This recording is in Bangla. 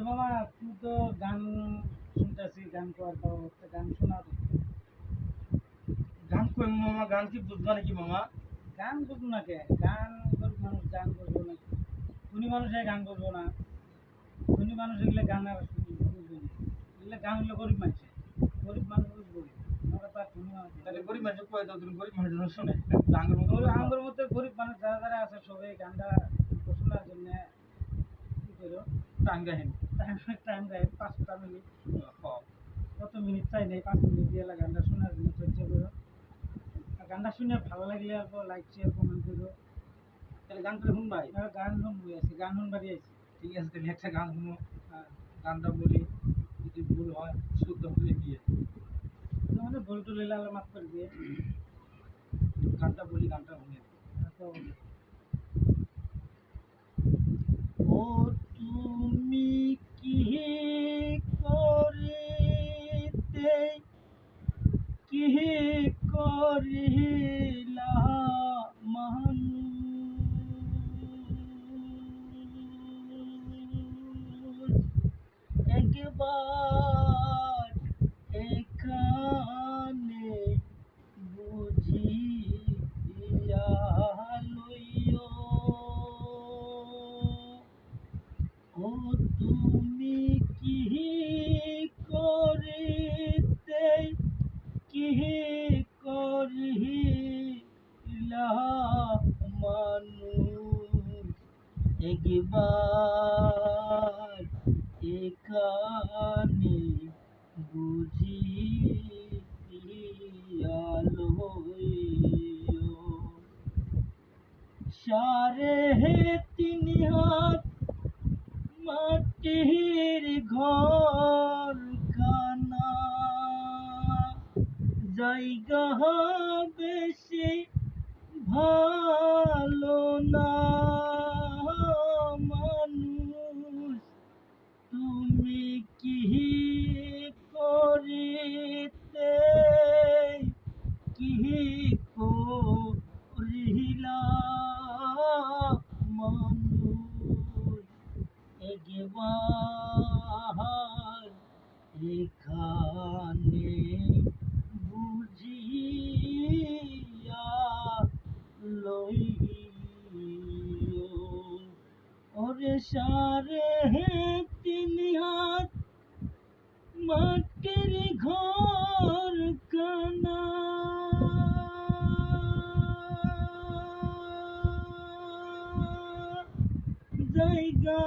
মামা তুই তো গান শুনতেছি, গান কর তো, একটা গান শোনা তো। গান কই মামা, গান কি বুঝবা নাকি মামা? গান বুঝবো না কে? গান গরিব মানুষ গান করবো না, ধনী মানুষে গান করবো না? ধনী মানুষ এগুলো গান আর বুঝবো না, এগুলো গান হলো গরিব মানুষ বুঝবো না। আমরা তো আর ধনী মানুষ না। তাহলে গরিব মানুষ কয়ে দাও, তুমি গরিব মানুষ যেন শোনে। গাঙ্গের মতো আঙ্গুর মধ্যে গরিব মানুষ যারা যারা আছে সবাই গানটা শোনার জন্য কি করো, টান গাহিন। টাইম টাইম দেয় 5টা মিনিট, কত মিনিট চাই নেই, 5 মিনিট দিয়ে গানটা শোনার জন্য চেষ্টা করো। আর গানটা শুনে ভালো লাগলে অল্প লাইক শেয়ার কমেন্ট করো। তাহলে গানটা শুন ভাই। আর গান শুনবই আছি, গান শুনবারই আছি। ঠিক আছে, তাহলে একটা গান শুনো। আর গানটা বলি, যদি ভুল হয় শুদ্ধ হলে দিয়ে তোমাদের ভুল টুল হলে আল্লাহ মাফ করে দিয়ে। গানটা বলি, গানটা শুনে। তো ও তুমি কি করিতে, কি করিলা মানুষ, একবার এখানে বুঝিয়া লইও। ও তুমি কি করিতে, কি করিলা মানুষ, একবার এখানে বুঝিয়া লইও। সাড়ে 3 হাত মাটির ঘর খানা, জায়গা বেশি ভালো না মানুষ, তুমি কি করিতে, কি করিলা মানুষ, একবার এখানে বুঝিয়া লইও। ওরে সাড়ে 3 হাত মাটির ঘর কানা, জায়গা